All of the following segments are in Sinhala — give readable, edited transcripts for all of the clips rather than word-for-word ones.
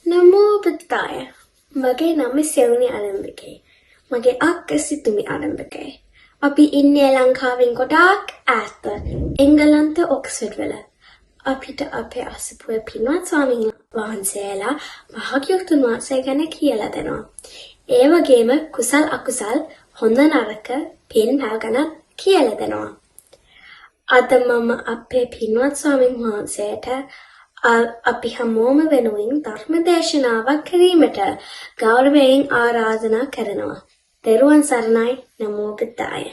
නමෝ බුද්දාය. මගේ නම සෙවුනි ආනන්දකේ. මගේ අක්ක සිතුමි ආනන්දකේ. අපි ඉන්නේ ලංකාවෙන් ගොඩාක් ඈත එංගලන්ත ඔක්ස්ෆර්ඩ් වල. අපිට අපේ අසපුවේ පින්වත් ස්වාමීන් වහන්සේලා භාග්‍යවතුන් වහන්සේ ගැන කියලා දෙනවා. ඒ වගේම කුසල් අකුසල් හොඳ නරක පින් පව් ගැන කියලා දෙනවා. අද මම අපේ පින්වත් ස්වාමීන් වහන්සේට අපි හැමෝම වෙනුවෙන් ධර්ම දේශනාවක් කිරීමට ගෞරවයෙන් ආරාධනා කරනවා. තෙරුවන් සරණයි. නමෝ බුද්දාය.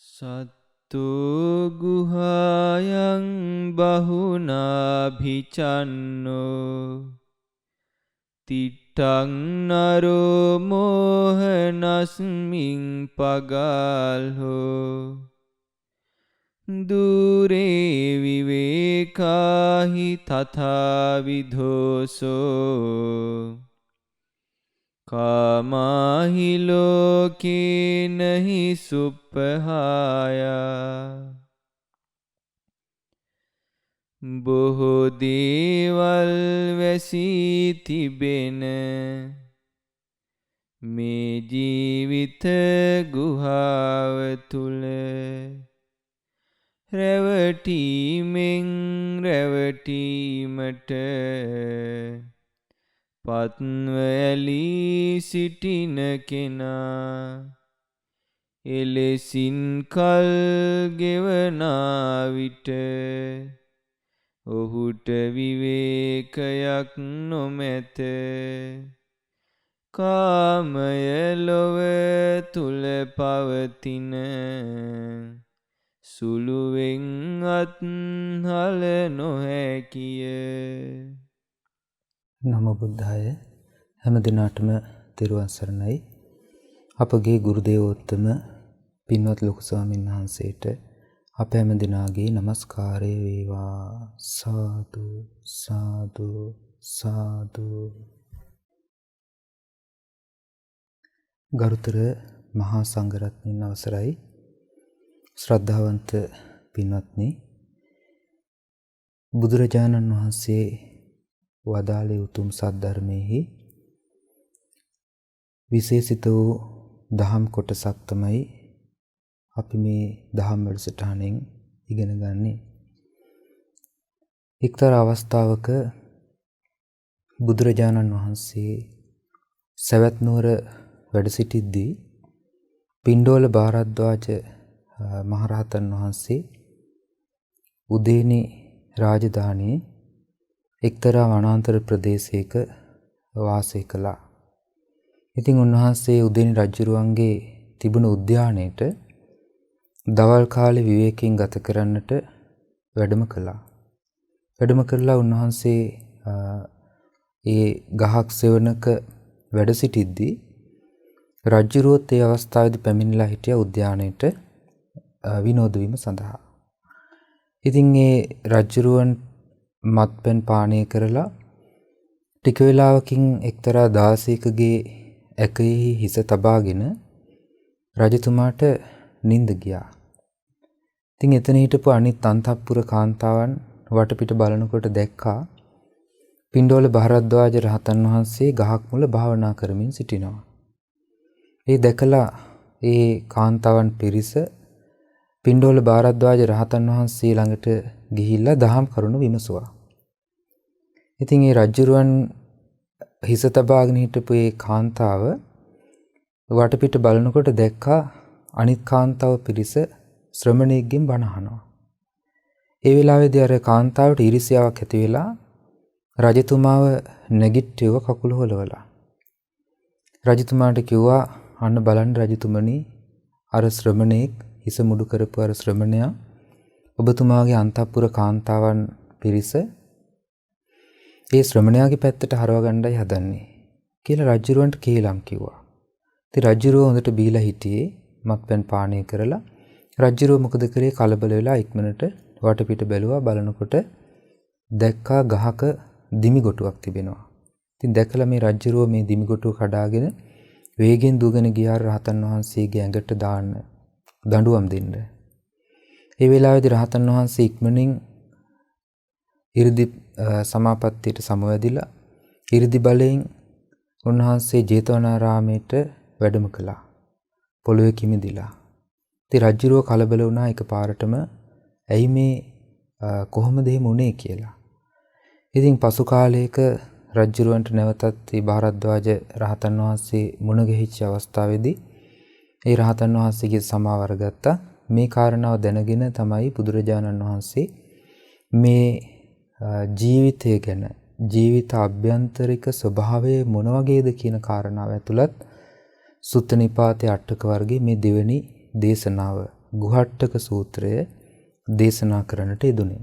සත්තු ගුහායන් බහුනාභිචන්නෝ තිට්ඨං නරෝ මෝහනස්මින් පගල්හෝ දුරේ විවේකාහි තථා විධෝසෝ කාමාහි ලෝකේනහි සුප්පහායා බොහෝ දේවල් වැසී තිබෙන මේ ජීවිත ගුහාව තුල රැවටීමෙන් රැවටීමට පත්ව ඇලී සිටින කෙනා එලෙසින් කල් ගෙවනා විට ඔහුට විවේකයක් නොමැත. කාමය ලොව තුල පවතින සුළුවෙන් අත්හල නොහැකිය. නමෝ බුද්ධාය. හැම දිනාටම තෙරුවන් සරණයි. අපගේ ගුරු දේවෝත්තම පින්වත් ලොකු ස්වාමීන් වහන්සේට අප හැම දිනාගේ নমස්කාරය වේවා. සාදු සාදු සාදු. ගරුතර මහා සංඝරත්නයන් අවසරයි. ශ්‍රද්ධාවන්ත පින්වත්නි, බුදුරජාණන් වහන්සේ වදාළේ උතුම් සද්ධර්මයේහි විශේෂිත වූ දහම් කොටසක් තමයි අපි මේ දහම් වැඩසටහනෙන් ඉගෙන ගන්නේ. එක්තරා අවස්ථාවක බුදුරජාණන් වහන්සේ සවැත් නුවර වැඩ සිටිද්දී පිණ්ඩෝල භාරද්වාජ මහරහතන් වහන්සේ උදේනි රාජධානියේ එක්තරා වනාන්තර ප්‍රදේශයක වාසය කළා. ඉතින් උන්වහන්සේ උදේනි රජුරුවන්ගේ තිබුණු උද්‍යානයේට දවල් කාලේ විවේකයෙන් ගත කරන්නට වැඩම කළා. වැඩම කළා උන්වහන්සේ ඒ ගහක් සෙවණක වැඩ සිටිද්දී රජුරුවත් ඒ අවස්ථාවේදී පැමිණලා හිටියා උද්‍යානයේට විනෝද වීම සඳහා. ඉතින් ඒ රජුරුවන් මත්පැන් පානය කරලා ටික වේලාවකින් එක්තරා දාසයෙකුගේ ඇකෙහි හිස තබාගෙන රජතුමාට නිින්ද ගියා. ඉතින් එතන හිටපු අනිත් අන්තఃපුර කාන්තාවන් වටපිට බලනකොට දැක්කා පිණ්ඩෝල භාරද්වාජ රහතන් වහන්සේ ගහක් මුල භාවනා කරමින් සිටිනවා. ඒ දැකලා ඒ කාන්තාවන් පිරිස පිණ්ඩෝල භාරද්වාජ රහතන් වහන්සේ ළඟට ගිහිල්ලා දහම් කරුණු විමසුවා. ඉතින් ඒ රජුරුවන් හිස තබාගෙන හිටපු ඒ කාන්තාව වටපිට බලනකොට දැක්කා අනිත් කාන්තාව පිරිස ශ්‍රමණයෙක්ගෙන් බණ අහනවා. ඒ වෙලාවේදී අර කාන්තාවට ඊර්ෂ්‍යාවක් ඇති වෙලා රජතුමාව නැගිට්ටුව කකුල හොලවලා. රජතුමාට කිව්වා, අන්න බලන්න රජතුමනි, අර ශ්‍රමණයෙක් හිස මුඩු කරපු අර ශ්‍රමණයා ඔබතුමාගේ අන්තఃපුර කාන්තාවන් පිරිස ඒ ශ්‍රමණයාගේ පැත්තට හරව ගන්නයි හදන්නේ කියලා රජුරවන්ට කීලම් කිව්වා. ඉතින් රජුරව හොඳට බීලා හිටියේ මත්පැන් පානය කරලා. රජුරව මොකද කරේ? කලබල වෙලා ඉක්මනට වටපිට බැලුවා. බලනකොට දැක්කා ගහක දිමිගොටුවක් තිබෙනවා. ඉතින් දැකලා මේ රජුරව මේ දිමිගොටුව කඩාගෙන වේගෙන් දුවගෙන ගියා රහතන් වහන්සේගේ ඇඟට දාන්න, දඬුවම් දෙන්න. ඒ වෙලාවේදී රහතන් වහන්සේ ඉක්මනින් 이르දි සමාපත්තියට සමවැදිලා 이르දි බලයෙන් උන්වහන්සේ ජේතවනාරාමයට වැඩම කළා. පොළොවේ කිමිදිලා. ඉතින් රජුරෝ කලබල වුණා එකපාරටම ඇයි මේ කොහොමද එහෙම වුනේ කියලා. ඉතින් පසු කාලයක රජුරවන්ට නැවතත් මේ භාරද්වාජ රහතන් වහන්සේ මුණ ගැහිච්ච අවස්ථාවේදී ඒ රහතන් වහන්සේගේ සමාව අරගත්තා. මේ කාරණාව දැනගෙන තමයි බුදුරජාණන් වහන්සේ මේ ජීවිතය ගැන ජීවිත අභ්‍යන්තරික ස්වභාවය මොන වගේද කියන කාරණාව ඇතුළත් සුත්ත නිපාතේ අටක වර්ගයේ මේ දෙවෙනි දේශනාව ගුහට්ටක සූත්‍රය දේශනා කරන්නට යෙදුනේ.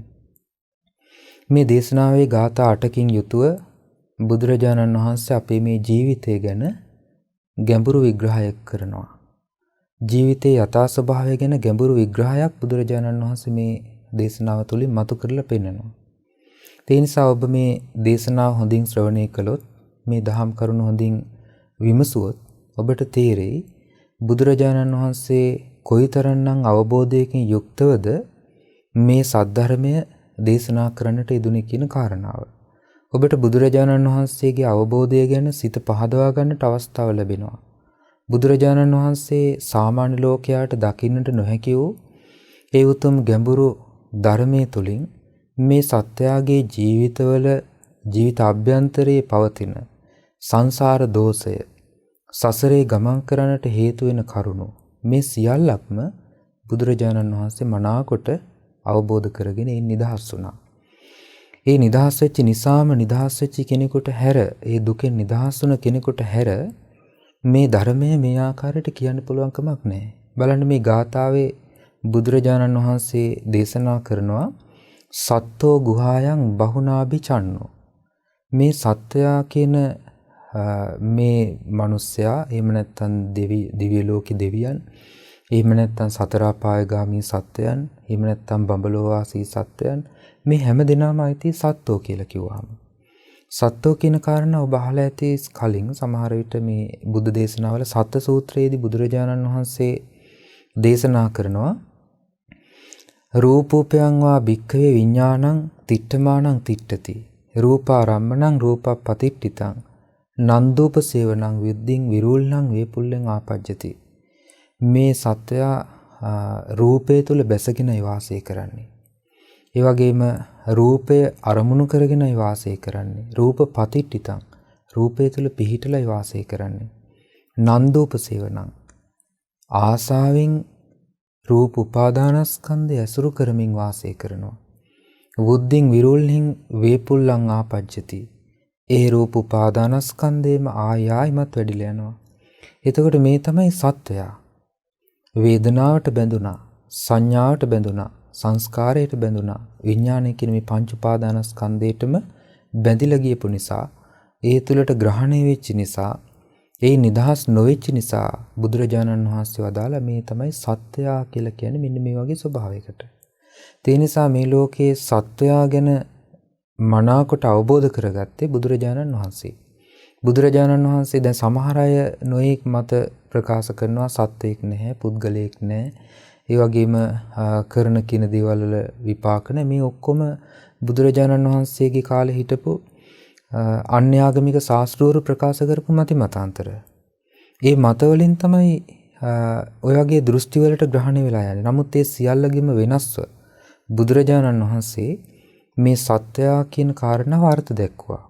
මේ දේශනාවේ ගාථා 8කින් යුතුව බුදුරජාණන් වහන්සේ අපේ මේ ජීවිතය ගැන ගැඹුරු විග්‍රහයක් කරනවා. ජීවිතයේ යථා ස්වභාවය ගැන ගැඹුරු විග්‍රහයක් බුදුරජාණන් වහන්සේ මේ දේශනාව තුළින් මතු කරලා පෙන්නනවා. ඒ නිසා ඔබ මේ දේශනාව හොඳින් ශ්‍රවණය කළොත් මේ දහම් කරුණු හොඳින් විමසුවොත් ඔබට තේරෙයි බුදුරජාණන් වහන්සේ කොයිතරම්නම් අවබෝධයකින් යුක්තවද මේ සද්ධර්මය දේශනා කරන්නට යෙදුනේ කියන කාරණාව. ඔබට බුදුරජාණන් වහන්සේගේ අවබෝධය ගැන සිත පහදවා ගන්නට අවස්ථාව ලැබෙනවා. බුදුරජාණන් වහන්සේ සාමාන්‍ය ලෝකයාට දකින්නට නොහැකි වූ ඒ උතුම් ගැඹුරු ධර්මයේ තුලින් මේ සත්‍යයේ ජීවිතවල ජීවිත අභ්‍යන්තරයේ පවතින සංසාර දෝෂය සසරේ ගමන් කරන්නට හේතු වෙන කරුණු මේ සියල්ලක්ම බුදුරජාණන් වහන්සේ මනාකොට අවබෝධ කරගෙන ඒ නිදහස් වුණා. ඒ නිදහස් වෙච්ච නිසාම නිදහස් වෙච්ච කෙනෙකුට හැර ඒ දුකෙන් නිදහස් වුණ කෙනෙකුට හැර මේ ධර්මය මේ ආකාරයට කියන්න පුළුවන් කමක් නැහැ. බලන්න මේ ගාථාවේ බුදුරජාණන් වහන්සේ දේශනා කරනවා සත්තෝ ගුහායන් බහුනාභි චන්නෝ. මේ සත්වයා කියන මේ මිනිස්සයා එහෙම නැත්නම් දිව්‍ය ලෝකේ දෙවියන් එහෙම නැත්නම් සතර අපායගාමී සත්වයන් එහෙම නැත්නම් බඹලෝ වාසී සත්වයන් මේ හැම දිනම අයිති සත්තෝ කියලා කිව්වහම සත්තෝ කියන කාරණා ඔබ අහලා ඇති කලින් සමහර විට මේ බුද්ධ දේශනාවල සත්ත්‍ය සූත්‍රයේදී බුදුරජාණන් වහන්සේ දේශනා කරනවා රූපෝපයං වා භික්ඛවේ විඥානං තිට්ඨමානං තිට්ඨති රූපාරම්මණං රූපප්පතිට්ඨිතං නන්දූප සේවනං විද්දින් විරූල්ණං වේපුල්ලෙන් ආපජ්ජති. මේ සත්වයා රූපය තුල බැසගෙනයි වාසය කරන්නේ. ඒ වගේම රූපය අරමුණු කරගෙනයි වාසය කරන්නේ. රූප පතිට්ඨිතං රූපය තුල පිහිටලයි වාසය කරන්නේ. නන්දූප සේවනං ආසාවෙන් රූප උපාදානස්කන්ධය ඇසුරු කරමින් වාසය කරනවා. බුද්ධින් විරෝල්හින් වේපුල්ලං ආපජ්ජති. ඒ රූප උපාදානස්කන්ධයම ආයයිමත් වැඩිලා යනවා. එතකොට මේ තමයි සත්වයා. වේදනාවට බැඳුනා, සංඥාවට බැඳුනා, සංස්කාරයට බැඳුනා, විඥානය කියන මේ පංච උපාදානස්කන්ධයටම බැඳිලා ගියපු නිසා, ඒ තුලට ග්‍රහණය වෙච්ච නිසා, ඒ නිදහස් නොවෙච්ච නිසා බුදුරජාණන් වහන්සේ වදාලා මේ තමයි සත්වයා කියලා කියන්නේ මෙන්න මේ වගේ ස්වභාවයකට. ඒ නිසා මේ ලෝකයේ සත්වයා ගැන මනාකොට අවබෝධ කරගත්තේ බුදුරජාණන් වහන්සේ. බුදුරජාණන් වහන්සේ දැන් සමහර අය නොයෙක් මත ප්‍රකාශ කරනවා සත්වයක් නැහැ, පුද්ගලයෙක් නැහැ. ඒ වගේම කරන කින දේවල් වල විපාක නැහැ. මේ ඔක්කොම බුදුරජාණන් වහන්සේගේ කාලේ හිටපු අන්‍යාගමික ශාස්ත්‍රවරු ප්‍රකාශ කරපු මතිමතාන්තර. ඒ මතවලින් තමයි ඔය වගේ දෘෂ්ටි වලට ග්‍රහණය වෙලා යන්නේ. නමුත් ඒ සියල්ලගෙම වෙනස්ව බුදුරජාණන් වහන්සේ මේ සත්‍යයා කියන කාරණාව අර්ථ දැක්වුවා.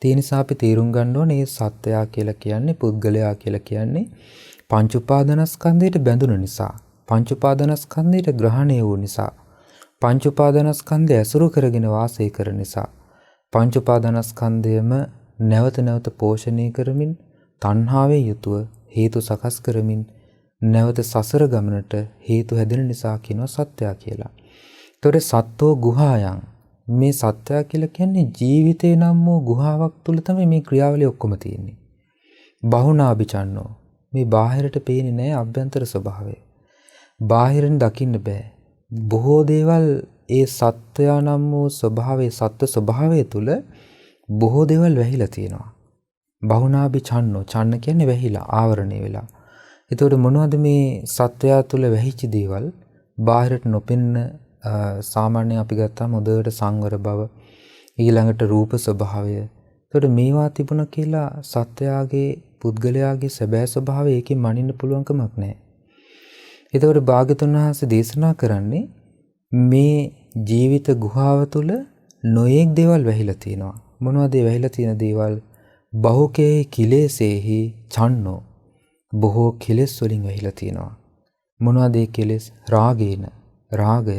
ඒ නිසා අපි තේරුම් ගන්න ඕනේ මේ සත්‍යයා කියලා කියන්නේ පුද්ගලයා කියලා කියන්නේ පංච උපාදානස්කන්ධයට බැඳුන නිසා, පංච උපාදානස්කන්ධයට ග්‍රහණය වූ නිසා, පංච උපාදානස්කන්ධය ඇසුරු කරගෙන වාසය කරන නිසා, පංච උපාදානස්කන්ධයම නැවත නැවත පෝෂණය කරමින් තණ්හාවෙන් යුතුව හේතු සකස් කරමින් නැවත සසර ගමනට හේතු හැදෙන නිසා කියනවා සත්‍යයා කියලා. ඒතොර සත්තෝ ගුහායන් මේ සත්‍යය කියලා කියන්නේ ජීවිතේ නම් වූ ගුහාවක් තුල තමයි මේ ක්‍රියාවලිය ඔක්කොම තියෙන්නේ. බහුනාභිචන්නෝ මේ බාහිරට පේන්නේ නැහැ අභ්‍යන්තර ස්වභාවය. බාහිරින් දකින්න බෑ. බොහෝ දේවල් ඒ සත්‍යය නම් වූ ස්වභාවයේ සත්‍ය ස්වභාවය තුල බොහෝ දේවල් වැහිලා තියෙනවා. බහුනාභිචන්නෝ චන්න කියන්නේ වැහිලා ආවරණය වෙලා. ඒතකොට මොනවද මේ සත්‍යය තුල වැහිච්ච දේවල්? බාහිරට නොපෙනෙන සාමාන්‍ය අපි ගත්තාම හොඳට සංවර බව, ඊළඟට රූප ස්වභාවය, එතකොට මේවා තිබුණා කියලා සත්‍යයාගේ පුද්ගලයාගේ සැබෑ ස්වභාවය ඒකෙන් මනින්න පුළුවන් කමක් නැහැ. එතකොට භාග්‍යතුන් වහන්සේ දේශනා කරන්නේ මේ ජීවිත ගුහාව තුළ නොයෙක් දේවල් වැහිලා තියෙනවා. මොනවද ඒ වැහිලා තියෙන දේවල්? බහුකේ කිලේසේහි ඡන්නෝ. බොහෝ කෙලෙස් වලින් වැහිලා තියෙනවා. මොනවද ඒ කෙලෙස්? රාගේන රාගය,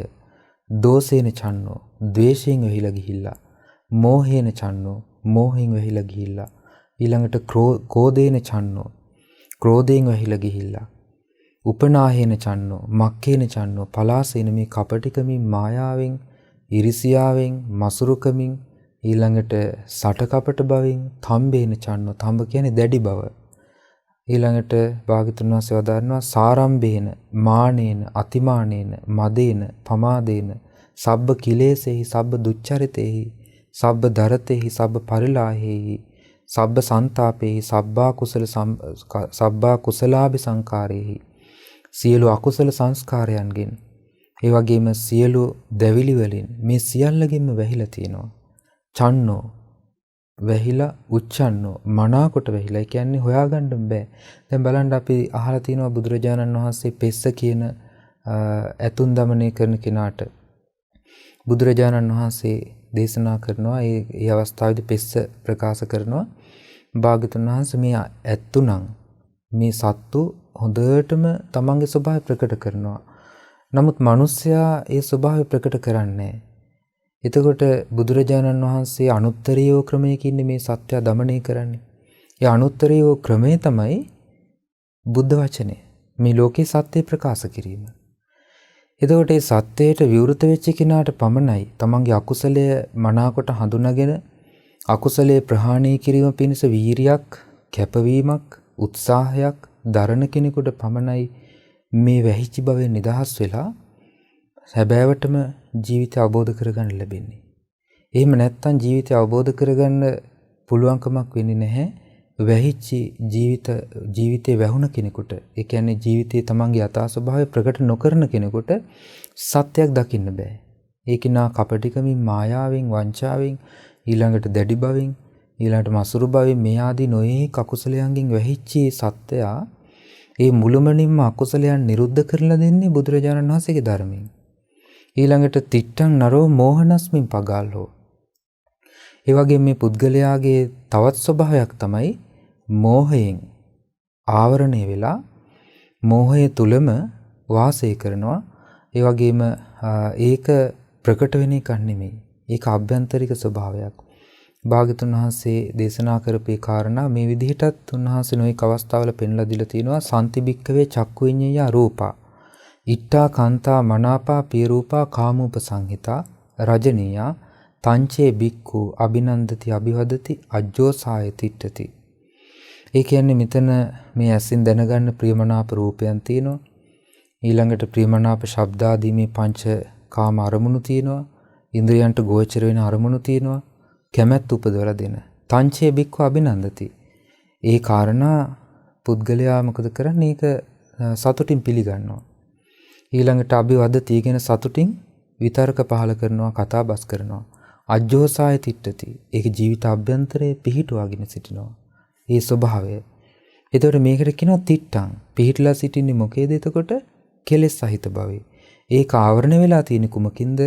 දෝසේන ඡන්නෝ ද්වේෂයෙන් වැහිලා ගිහිල්ලා, මෝහේන ඡන්නෝ මෝහෙන් වැහිලා ගිහිල්ලා, ඊළඟට ක්‍රෝධේන ඡන්නෝ ක්‍රෝධයෙන් වැහිලා ගිහිල්ලා, උපනාහේන ඡන්නෝ මක්ඛේන ඡන්නෝ පලාසේන මේ කපටිකමින්, මායාවෙන්, ඉරිසියාවෙන්, මසුරුකමින්, ඊළඟට සටකපට බවින්, තම්බේන ඡන්නෝ තම්බ කියන්නේ දැඩි බව. ඊළඟට භාග්‍යතුන් වහන්සේ වදාරනවා සාරම්භේන මානේන අතිමානේන මදේන පමාදේන සබ්බ කිලේසෙහි සබ්බ දුච්චරිතේහි සබ්බ දරතේහි සබ්බ පරිලාහෙහි සබ්බ සන්තාපේහි සබ්බා කුසලාභි සංකාරේහි සියලු අකුසල සංස්කාරයන්ගෙන් ඒ වගේම සියලු දැවිලි වලින් මේ සියල්ලගෙන්ම වැහිලා තියෙනවා. ඡන්නෝ වැහිලා, උච්චන්නෝ මනාකොට වැහිලා. ඒ කියන්නේ හොයාගන්න බෑ. දැන් බලන්න අපි අහලා තියෙනවා බුදුරජාණන් වහන්සේ පෙස්ස කියන ඇතුන් দমনය කරන කෙනාට බුදුරජාණන් වහන්සේ දේශනා කරනවා. ඒ අවස්ථාවේදී පෙස්ස ප්‍රකාශ කරනවා භාග්‍යතුන් වහන්සේ මේ ඇතුණන් මේ සත්තු හොඳටම තමන්ගේ ස්වභාවය ප්‍රකට කරනවා. නමුත් මිනිස්සයා ඒ ස්වභාවය ප්‍රකට කරන්නේ නැහැ. එතකොට බුදුරජාණන් වහන්සේ අනුත්තරීය ක්‍රමයකින් මේ සත්‍ය දමනය කරන්නේ. ඒ අනුත්තරීය ක්‍රමය තමයි බුද්ධ වචනය. මේ ලෝකේ සත්‍ය ප්‍රකාශ කිරීම. එතකොට මේ සත්‍යයට විවෘත වෙච්ච කෙනාට පමණයි තමන්ගේ අකුසලය මනාකොට හඳුනාගෙන අකුසලයේ ප්‍රහාණය කිරීම පිණිස වීරියක්, කැපවීමක්, උත්සාහයක් දරන කෙනෙකුට පමණයි මේ වැහිච්ච භවෙන් නිදහස් වෙලා හැබෑවටම ජීවිතය අවබෝධ කරගන්න ලැබෙන්නේ. එහෙම නැත්නම් ජීවිතය අවබෝධ කරගන්න පුළුවන්කමක් වෙන්නේ නැහැ. වැහිච්ච ජීවිතේ වැහුණ කෙනෙකුට, ඒ කියන්නේ ජීවිතයේ තමන්ගේ යථා ස්වභාවය ප්‍රකට නොකරන කෙනෙකුට සත්‍යයක් දකින්න බෑ. ඒකිනා කපටිකමින්, මායාවෙන්, වංචාවෙන්, ඊළඟට දැඩි බවෙන්, ඊළඟට මසුරු බවෙන් මේ ආදී නොයේ අකුසලයන්ගෙන් වැහිච්ච සත්‍යයා ඒ මුළුමනින්ම අකුසලයන් නිරුද්ධ කරලා දෙන්නේ බුදුරජාණන් වහන්සේගේ ධර්මයෙන්. ඊළඟට තිට්ඨං නරෝ මෝහනස්මින් පගාල්හෝ. ඒ වගේ මේ පුද්ගලයාගේ තවත් ස්වභාවයක් තමයි මෝහයෙන් ආවරණය වෙලා මෝහය තුලම වාසය කරනවා. ඒ වගේම ඒක ප්‍රකට වෙන එකක් නෙමෙයි. ඒක අභ්‍යන්තරික ස්වභාවයක්. භාග්‍යතුන් වහන්සේ දේශනා කරපේ කාරණා මේ විදිහටත් උන්වහන්සේ නොඑක අවස්ථාවල පෙන්ලා දීලා තිනවා. සම්ති භික්කවේ චක්කු විඤ්ඤය රූපා ඉට්ඨා කාන්තා මනාපා පිය රූපා කාමූප සංහිතා රජනීයා තංචේ බික්ඛු අභිනන්දති අභිවදති අජ්ජෝසාය තිට්ඨති. ඒ කියන්නේ මෙතන මේ ඇසින් දැනගන්න ප්‍රියමනාප රූපයන් තියෙනවා. ඊළඟට ප්‍රියමනාප ශබ්ද ආදී මේ පංච කාම අරමුණු තියෙනවා. ඉන්ද්‍රයන්ට ගෝචර වෙන අරමුණු තියෙනවා. කැමැත්ත උපදවලා දෙන. තංචේ බික්ඛු අභිනන්දති. ඒ කාරණා පුද්ගලයා මොකද කරන්නේ? ඒක සතුටින් පිළිගන්නවා. ඊළඟට අභිවදති කියන සතුටින් විතර්ක පහල කරනවා, කතා බස් කරනවා. අජ්ජෝසාය තිට්ඨති. ඒක ජීවිත අභ්‍යන්තරයේ පිහිටුවාගෙන සිටිනවා. ඒ ස්වභාවය. එතකොට මේකට කියනවා තිට්ඨං. පිහිටලා සිටින්නේ මොකේද එතකොට? කෙලෙස් සහිත භවයේ. ඒක ආවරණය වෙලා තියෙන කුමකින්ද?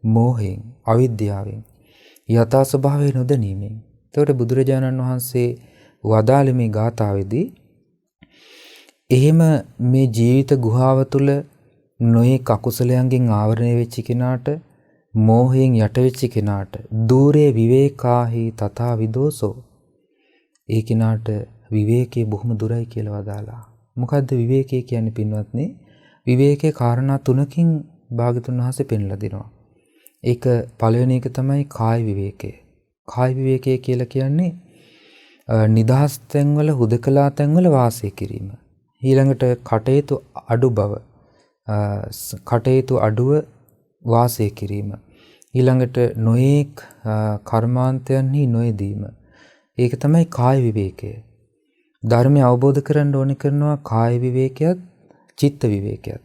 මෝහයෙන්, අවිද්‍යාවෙන්. යථා ස්වභාවය නොදැනීමෙන්. එතකොට බුදුරජාණන් වහන්සේ වදාළේ මේ ගාථාවේදී එහෙම මේ ජීවිත ගුහාව තුළ නොයෙක් අකුසලයන්ගෙන් ආවරණය වෙච්ච කෙනාට, මෝහයෙන් යට වෙච්ච කෙනාට දූරේ විවේකාහි තථා විදෝසෝ. ඒ කෙනාට විවේකයේ බොහොම දුරයි කියලා වදාලා. මොකද්ද විවේකයේ කියන්නේ පින්වත්නි? විවේකයේ කාරණා තුනකින් භාග්‍යතුන් වහන්සේ පෙන්ලා දෙනවා. ඒක පළවෙනි එක තමයි කාය විවේකය. කාය විවේකය කියලා කියන්නේ නිදහස් තැන්වල, හුදකලා තැන්වල වාසය කිරීම. ඊළඟට කටයුතු අඩු බව, කටයුතු අඩුව වාසය කිරීම. ඊළඟට නොයේක් කර්මාන්තයන්හි නොයෙදීම. ඒක තමයි කාය විවේකය. ධර්මය අවබෝධ කරගන්න ඕනේ කරනවා කාය විවේකයත්, චිත්ත විවේකයත්.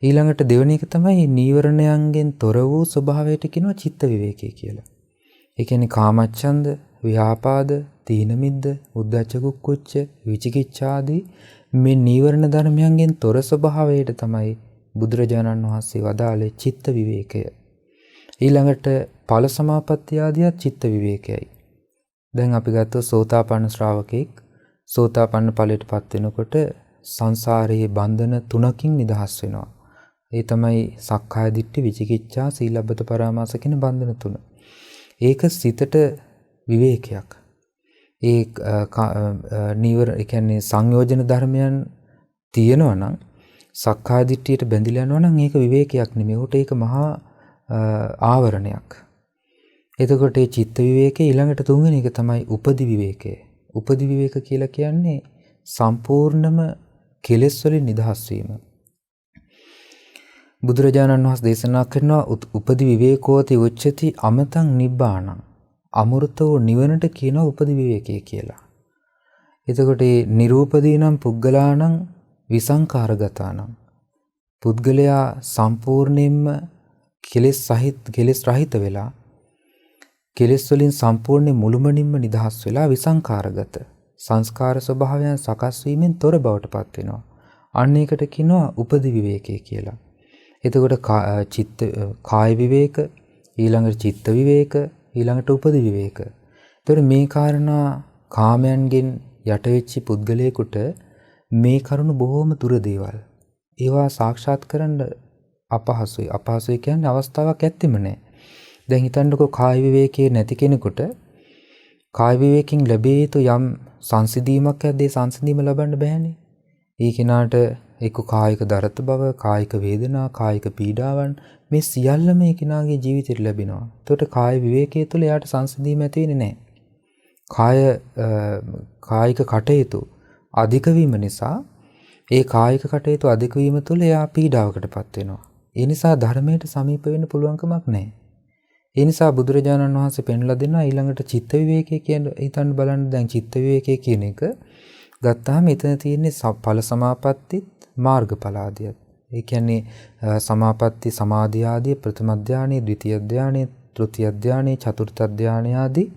ඊළඟට දෙවෙනි එක තමයි නීවරණයන්ගෙන් තොර වූ ස්වභාවයට කියනවා චිත්ත විවේකය කියලා. ඒ කියන්නේ කාමච්ඡන්ද, ව්‍යාපාද, තීන මිද්ද, උද්ධච්ච කුක්කුච්ච, විචිකිච්ඡාදී මේ නීවරණ ධර්මයන්ගෙන් තොර ස්වභාවයට තමයි බුදුරජාණන් වහන්සේ වදාළේ චිත්ත විවේකය. ඊළඟට ඵල සමාපත්තිය ආදී චිත්ත විවේකයයි. දැන් අපි ගත්තොත් සෝතාපන්න ශ්‍රාවකෙක් සෝතාපන්න ඵලයටපත් වෙනකොට සංසාරයේ බන්ධන 3කින් නිදහස් වෙනවා. ඒ තමයි සක්කාය දිට්ඨි, විචිකිච්ඡා, සීලබ්බත පරාමාස කියන බන්ධන 3. ඒක සිතට විවේකයක්. ඒ ඒ කියන්නේ සංයෝජන ධර්මයන් තියෙනවා නම් සක්කාය දිට්ඨියට බැඳිලා යනවා නම් ඒක විවේකයක් නෙමෙයි. උට ඒක මහා ආවරණයක්. එතකොට මේ චිත්ත විවේකේ ඊළඟට තුන්වෙනි එක තමයි උපදි විවේකය. උපදි විවේක කියලා කියන්නේ සම්පූර්ණම කෙලෙස් වලින් නිදහස් වීම. බුදුරජාණන් වහන්සේ දේශනා කරනවා උපදි විවේකෝති උච්චති අමතං නිබ්බාණං. අමෘතෝ නිවනට කියනවා උපදි විවේකය කියලා. එතකොට මේ නිරූපදීනම් පුද්ගලානම් විසංකාරගතානම්. පුද්ගලයා සම්පූර්ණයෙන්ම කෙලෙස් රහිත වෙලා කෙලෙස් වලින් සම්පූර්ණ මුළුමනින්ම නිදහස් වෙලා විසංකාරගත සංස්කාර ස්වභාවයන් සකස් වීමෙන් තොර බවට පත් වෙනවා. අන්න ඒකට කියනවා උපදි විවේකය කියලා. එතකොට කාය විවේක, ඊළඟට චිත්ත විවේක, ඊළඟට උපදි විවේක. එතකොට මේ කාරණා කාමයන්ගෙන් යට වෙච්ච පුද්ගලයෙකුට මේ කරුණු බොහොම දුර දේවල්. ඒවා සාක්ෂාත් කරන්න අපහසුයි. අපහසුයි කියන්නේ අවස්ථාවක් ඇත්තෙම නැහැ. දැන් හිතන්නකෝ කාය විවේකයේ නැති කෙනෙකුට කාය විවේකයෙන් ලැබිය යුතු යම් සංසිඳීමක් ඇද්දී සංසිඳීම ලබන්න බෑනේ. ඒ කෙනාට එක්ක කායික දරත බව, කායික වේදනා, කායික පීඩාවන් මේ සියල්ලම ඒ කෙනාගේ ජීවිතේට ලැබෙනවා. එතකොට කාය විවේකයේ තුල එයාට සංසිඳීම ඇති වෙන්නේ නැහැ. කායික කටයුතු අධික වීම නිසා ඒ කායික කටයුතු අධික වීම තුල එයා පීඩාවකටපත් වෙනවා. ඒ නිසා ධර්මයට සමීප වෙන්න පුළුවන්කමක් නැහැ. ඒ නිසා බුදුරජාණන් වහන්සේ පෙන්ලා දෙනවා ඊළඟට චිත්ත විවේකයේ කියන හිතන්න බලන්න. දැන් චිත්ත විවේකයේ කියන එක ගත්තාම එතන තියෙන්නේ ඵල සමාපත්තිත් මාර්ගඵල ආදියත්. ඒ කියන්නේ සමාපatti සමාධි ආදී ප්‍රථම ධානයේ, ද්විතීය ධානයේ, තෘතීය ධානයේ, චතුර්ථ ධානයේ ආදී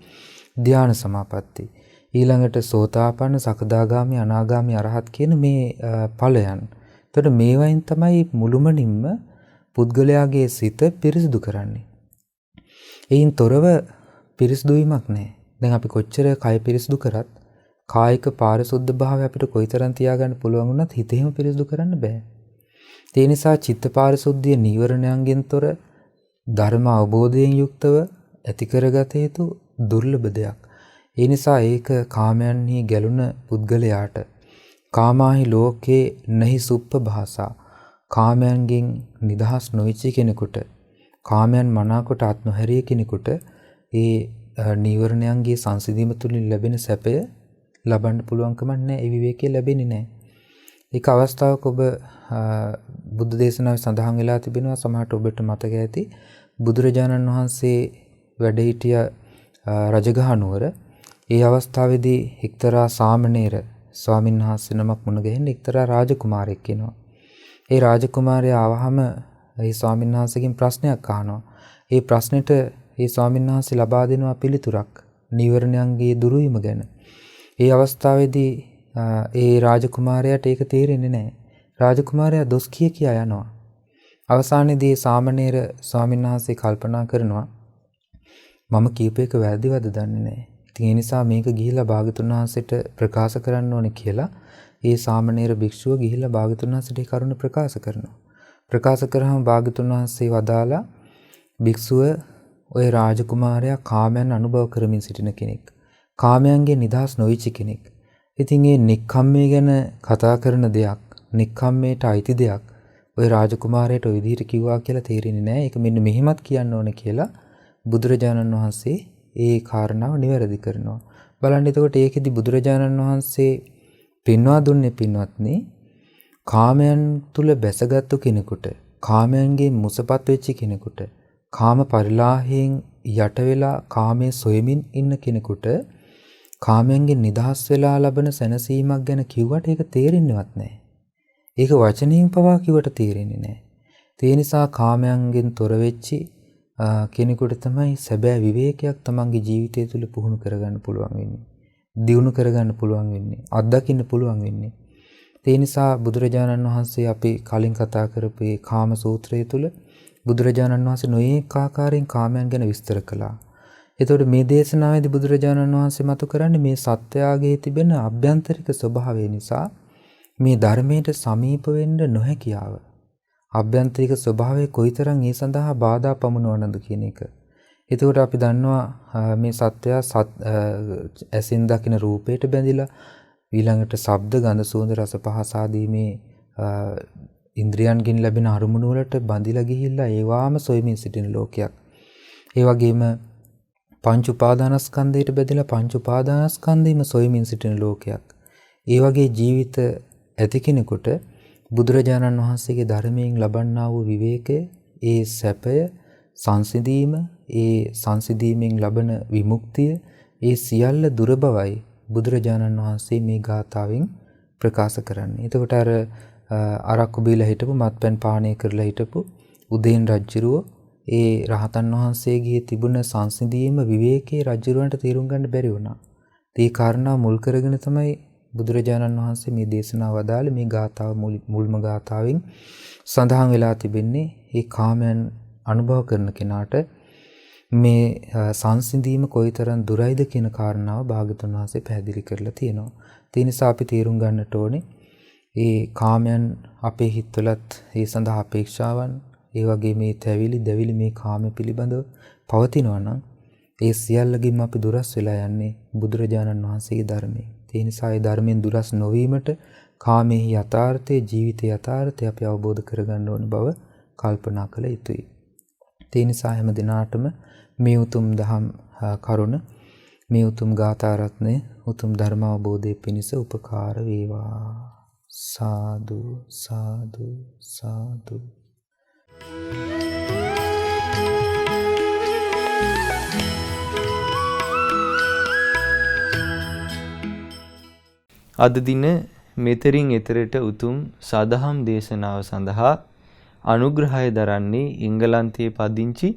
ධාන සමාපatti. ඊළඟට සෝතාපන්න, සකදාගාමි, අනාගාමි, අරහත් කියන මේ ඵලයන්. එතකොට මේවයින් තමයි මුළුමනින්ම පුද්ගලයාගේ සිත පිරිසිදු කරන්නේ. එයින් තොරව පිරිසිදු වීමක් නැහැ. දැන් අපි කොච්චර කය පිරිසිදු කරත් කායික පාරිශුද්ධ භාවය අපිට කොයිතරම් තියාගන්න පුළුවන් වුණත් හිතේම පිරිසිදු කරන්න බෑ. ඒ නිසා චිත්ත පාරිශුද්ධිය නීවරණයන්ගෙන් තොර ධර්ම අවබෝධයෙන් යුක්තව ඇති කරගත යුතු දුර්ලභ දෙයක්. ඒ නිසා ඒක කාමයන්හි ගැලුණ පුද්ගලයාට කාමාහි ලෝකේ නහි සුප්ප භාසා කාමයන්ගෙන් නිදහස් නොවිච්ච කෙනෙකුට කාමයන් මනාකොට අත් නොහැරිය කෙනෙකුට ඒ නීවරණයන්ගේ සංසිඳීම තුලින් ලැබෙන සැපය ලබන්න පුළුවන්කම නැහැ. ඒ විවේකයේ ලැබෙන්නේ නැහැ. ඒක අවස්ථාවක ඔබ බුද්ධ දේශනාවේ සඳහන් වෙලා තිබෙනවා. සමහරට ඔබට මතක ඇති. බුදුරජාණන් වහන්සේ වැඩ සිටිය රජගහ නුවර. ඒ අවස්ථාවේදී එක්තරා සාමණේර ස්වාමීන් වහන්සේ නමක් මුණ ගැහෙන්න එක්තරා රාජකුමාරයෙක් එනවා. ඒ රාජකුමාරයා ආවහම ඒ ස්වාමීන් වහන්සේගෙන් ප්‍රශ්නයක් අහනවා. ඒ ප්‍රශ්නෙට ඒ ස්වාමීන් වහන්සේ ලබා දෙනවා පිළිතුරක් නීවරණයන්ගේ දුරු වීම ගැන. ඒ අවස්ථාවේදී ඒ රාජකුමාරයාට ඒක තේරෙන්නේ නැහැ. රාජකුමාරයා දොස් කියා යනවා. අවසානයේදී සාමණේර ස්වාමීන් වහන්සේ කල්පනා කරනවා මම කීප එක වැරදිවද දන්නේ නැහැ. ඉතින් ඒ නිසා මේක ගිහිලා භාගතුන් වහන්සේට ප්‍රකාශ කරන්න ඕනේ කියලා ඒ සාමණේර භික්ෂුව ගිහිලා භාගතුන් වහන්සේට ඒ කරුණ ප්‍රකාශ කරනවා. ප්‍රකාශ කරාම භාගතුන් වහන්සේ වදාලා භික්ෂුව ඔය රාජකුමාරයා කාමයන් අනුභව කරමින් සිටින කෙනෙක්. කාමයන්ගේ නිදහස් නොවිච්ච කෙනෙක්. ඉතින් මේ නික්කම්මේ ගැන කතා කරන දෙයක්, නික්කම්මේට අයිති දෙයක් ඔය රාජකුමාරයාට ඔය විදිහට කිව්වා කියලා තේරෙන්නේ නැහැ. ඒක මෙන්න මෙහෙමත් කියන්න ඕනේ කියලා බුදුරජාණන් වහන්සේ ඒ කාරණාව නිවැරදි කරනවා. බලන්න එතකොට ඒකෙදි බුදුරජාණන් වහන්සේ පෙන්වා දුන්නේ පින්වත්නි කාමයන් තුල බැසගත්තු කෙනෙකුට, කාමයන්ගේ මුසපත් වෙච්ච කෙනෙකුට, කාම පරිලාහයෙන් යට වෙලා කාමයේ සොයමින් ඉන්න කෙනෙකුට කාමයන්ගෙන් නිදහස් වෙලා ලබන සැනසීමක් ගැන කිව්වට ඒක තේරෙන්නේවත් නැහැ. ඒක වචනයෙන් පවා කිව්වට තේරෙන්නේ නැහැ. ඒ නිසා කාමයන්ගෙන් තොර වෙච්චි කෙනෙකුට තමයි සැබෑ විවේකයක් තමන්ගේ ජීවිතය තුළ පුහුණු කරගන්න පුළුවන් වෙන්නේ. දියුණු කරගන්න පුළුවන් වෙන්නේ. අත්දකින්න පුළුවන් වෙන්නේ. ඒ නිසා බුදුරජාණන් වහන්සේ අපි කලින් කතා කරපු මේ කාම සූත්‍රය තුළ බුදුරජාණන් වහන්සේ නොයෙක් ආකාරයෙන් කාමයන් ගැන විස්තර කළා. එතකොට මේ දේශනාවේදී බුදුරජාණන් වහන්සේ මතු කරන්නේ මේ සත්‍යයේ තිබෙන අභ්‍යන්තරික ස්වභාවය නිසා මේ ධර්මයට සමීප වෙන්න නොහැකියාව. අභ්‍යන්තරික ස්වභාවය කොයිතරම් ඒ සඳහා බාධා පමුණවනද කියන එක. එතකොට අපි දන්නවා මේ සත්‍යය ඇසින් දකින රූපයට බැඳිලා ඊළඟට ශබ්ද ගන්ධ සුවඳ රස පහස ආදී මේ ඉන්ද්‍රියන්ගෙන් ලැබෙන අරමුණු වලට බැඳිලා ගිහිල්ලා ඒවාම සොයමින් සිටින ලෝකයක්. ඒ වගේම පංච උපාදානස්කන්ධයට බැඳිලා පංච උපාදානස්කන්ධෙම සොයමින් සිටින ලෝකයක්. ඒ වගේ ජීවිත ඇති කෙනෙකුට බුදුරජාණන් වහන්සේගේ ධර්මයෙන් ලබන්නා වූ විවේකය, ඒ සැපය, සංසිඳීම, ඒ සංසිඳීමෙන් ලබන විමුක්තිය, ඒ සියල්ල දුර බවයි බුදුරජාණන් වහන්සේ මේ ගාථාවෙන් ප්‍රකාශ කරන්නේ. එතකොට අරක්කු බීලා හිටපු මත්පැන් පානය කරලා හිටපු උදේන් රජුරෝ ඒ රහතන් වහන්සේගේ තිබුණ සංසිඳීම විවේකයේ රජුරවන්ට තේරුම් ගන්න බැරි වුණා. ඒ කාරණා මුල් කරගෙන තමයි බුදුරජාණන් වහන්සේ මේ දේශනාව වදාළේ. මේ ගාථාව මුල්ම ගාථාවෙන් සඳහන් වෙලා තිබෙන්නේ මේ කාමයන් අනුභව කරන කෙනාට මේ සංසිඳීම කොයිතරම් දුරයිද කියන කාරණාව භාගතුන් වහන්සේ පැහැදිලි කරලා තියෙනවා. ඒ නිසා අපි තේරුම් ගන්නට ඕනේ ඒ කාමයන් අපේ හිතවලත් ඒ සඳහා අපේක්ෂාවන්, ඒ වගේ මේ තැවිලි දැවිලි මේ කාම පිළිබඳව පවතිනවා නම් ඒ සියල්ලකින්ම අපි දුරස් වෙලා යන්නේ බුදුරජාණන් වහන්සේගේ ධර්මයෙන්. ඒ නිසා ඒ ධර්මයෙන් දුරස් නොවීමට කාමයේ යථාර්ථය, ජීවිතයේ යථාර්ථය අපි අවබෝධ කරගන්න ඕන බව කල්පනා කළ යුතුයි. ඒ නිසා හැම දිනාටම මේ උතුම් දහම් කරුණ, මේ උතුම් ගාථා රත්නය, උතුම් ධර්ම අවබෝධයේ පිණිස උපකාර වේවා. සාදු සාදු සාදු. අද දින මෙතරින් එතරට උතුම් සදහම් දේශනාව සඳහා අනුග්‍රහය දරන්නේ එංගලන්තයේ පදිංචි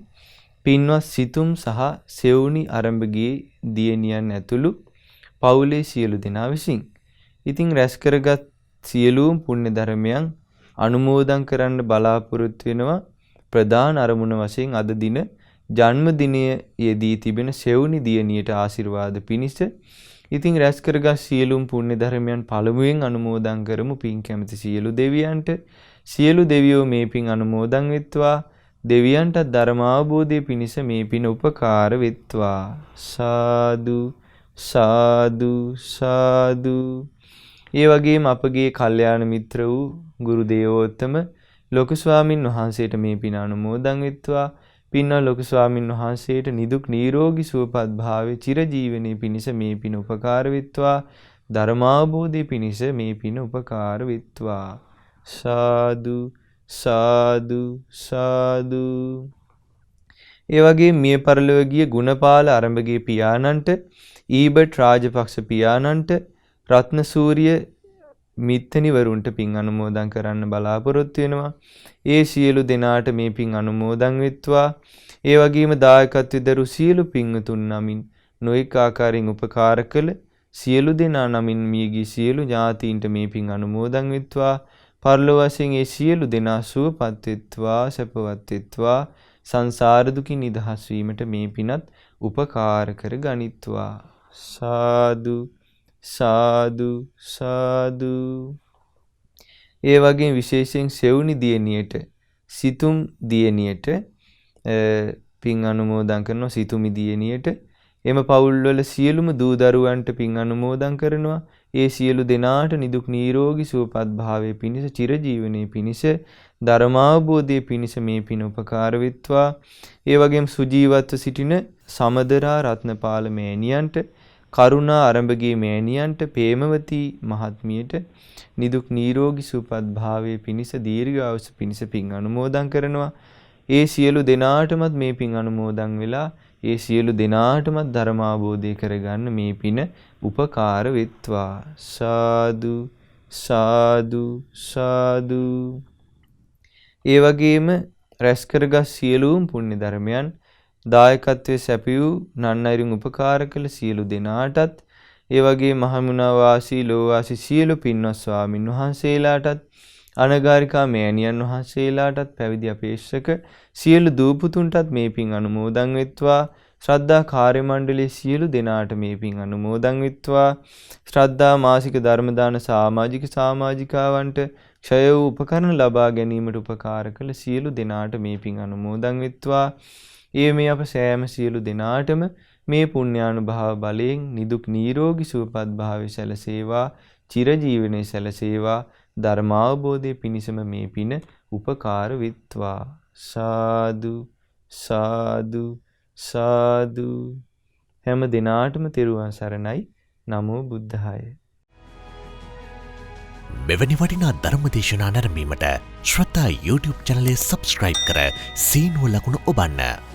පින්වත් සිතුම් සහ සෙවුනි ආරම්භගියේ දියණියන් ඇතුළු පවුලේ සියලු දෙනා විසින්. ඉතින් රැස් කරගත් සියලුම පුණ්‍ය ධර්මයන් අනුමෝදන් කරන්න බලාපොරොත්තු වෙනවා. ප්‍රධාන අරමුණ වශයෙන් අද දින ජන්මදිනයේ යෙදී තිබෙන සෙවුනි දියණියට ආශිර්වාද පිණිස. ඉතින් රැස් කරගත් සියලුම පුණ්‍ය ධර්මයන් පළමුවෙන් අනුමෝදන් කරමු පින් කැමති සියලු දෙවියන්ට. සියලු දෙවියෝ මේ පින් අනුමෝදන් වෙත්වා. දෙවියන්ට ධර්ම අවබෝධයේ පිණිස මේ පින උපකාර වෙත්වා. සාදු සාදු සාදු. ඒ වගේම අපගේ කල්යාණ මිත්‍ර වූ ගුරු දේවෝත්තම ලොකු ස්වාමින් වහන්සේට මේ පින අනුමෝදන් වෙත්වා. පින්වත් ලොකු ස්වාමින් වහන්සේට නිදුක් නිරෝගී සුවපත් භාවයේ චිරජීවනයේ පිණිස මේ පින උපකාර වෙත්වා. ධර්මාවබෝධයේ පිණිස මේ පින උපකාර වෙත්වා. සාදු සාදු සාදු. ඒ වගේ මිය පරලොව ගිය ගුණපාල ආරම්භගේ පියාණන්ට, ඊබට් රාජපක්ෂ පියාණන්ට, රත්නසූරිය මිත්තනිවරුන්ට පින් අනුමෝදන් කරන්න බලාපොරොත්තු වෙනවා. ඒ සියලු දෙනාට මේ පින් අනුමෝදන් වෙත්වා. ඒ වගේම දායකත්වයේ දරු සියලු පින්වතුන් නමින් නොඑක ආකාරයෙන් උපකාර කළ සියලු දෙනා නමින් මියගිය සියලු ඥාතීන්ට මේ පින් අනුමෝදන් වෙත්වා. පරලොව වශයෙන් ඒ සියලු දෙනා සුවපත් වෙත්වා, සැපවත් වෙත්වා. සංසාර දුකින් නිදහස් වීමට මේ පිනත් උපකාර කර ගනිත්වා. සාදු සාදු සාදු. ඒ වගේම විශේෂයෙන් සෙවුනි දියණියට, සිතුම් දියණියට පින් අනුමෝදන් කරනවා. සිතුමි දියණියට, එම පවුල්වල සියලුම දූ දරුවන්ට පින් අනුමෝදන් කරනවා. ඒ සියලු දෙනාට නිදුක් නිරෝගී සුවපත් භාවයේ පිණිස, චිරජීවනයේ පිණිස, ධර්මාවබෝධයේ පිණිස මේ පින උපකාර වෙත්වා. ඒ වගේම සුජීවත්ව සිටින සමදරා රත්නපාල මෑණියන්ට, කරුණා ආරම්භගේ මෑණියන්ට, ප්‍රේමවතී මහත්මියට නිදුක් නිරෝගී සුවපත් භාවයේ පිණිස, දීර්ඝායුෂ පිණිස පින් අනුමෝදන් කරනවා. ඒ සියලු දෙනාටමත් මේ පින් අනුමෝදන් වෙලා ඒ සියලු දෙනාටමත් ධර්ම අවබෝධය කරගන්න මේ පින උපකාර වෙත්වා. සාදු සාදු සාදු. ඒ වගේම රැස් කරගත් සියලුම පුණ්‍ය ධර්මයන් දායකත්වයේ සැපයූ නන්නයිරුන් උපකාර කළ සියලු දෙනාටත් ඒ වගේ මහමුණා වාසී ලෝවාසී සියලු පින්වත් ස්වාමින් වහන්සේලාටත් අනගාരികා මෑණියන් වහන්සේලාටත් පැවිදි අපේක්ෂක සියලු දූපුතුන්ටත් මේ පින් අනුමෝදන් වෙත්වා. ශ්‍රද්ධා කාර්ය මණ්ඩලයේ සියලු දෙනාට මේ පින් අනුමෝදන් වෙත්වා. ශ්‍රද්ධා මාසික ධර්ම දාන සමාජිකාවන්ට ක්ෂය වූ උපකරණ ලබා ගැනීමට උපකාර කළ සියලු දෙනාට මේ පින් අනුමෝදන් වෙත්වා. ඒ මේ අප සෑම සියලු දෙනාටම මේ පුණ්‍යානුභාව බලයෙන් නිදුක් නිරෝගී සුවපත් භාවය සැලසේවා. චිරජීවනයේ සැලසේවා. ධර්මාවබෝධයේ පිණිසම මේ පින උපකාර වෙත්වා. සාදු සාදු සාදු. හැම දිනාටම තෙරුවන් සරණයි. නමෝ බුද්ධාය. මෙවැනි වටිනා ධර්මදේශනා නැරඹීමට ශ්‍රද්ධා YouTube චැනලය සබ්ස්ක්‍රයිබ් කර සීනුව ලකුණ ඔබන්න.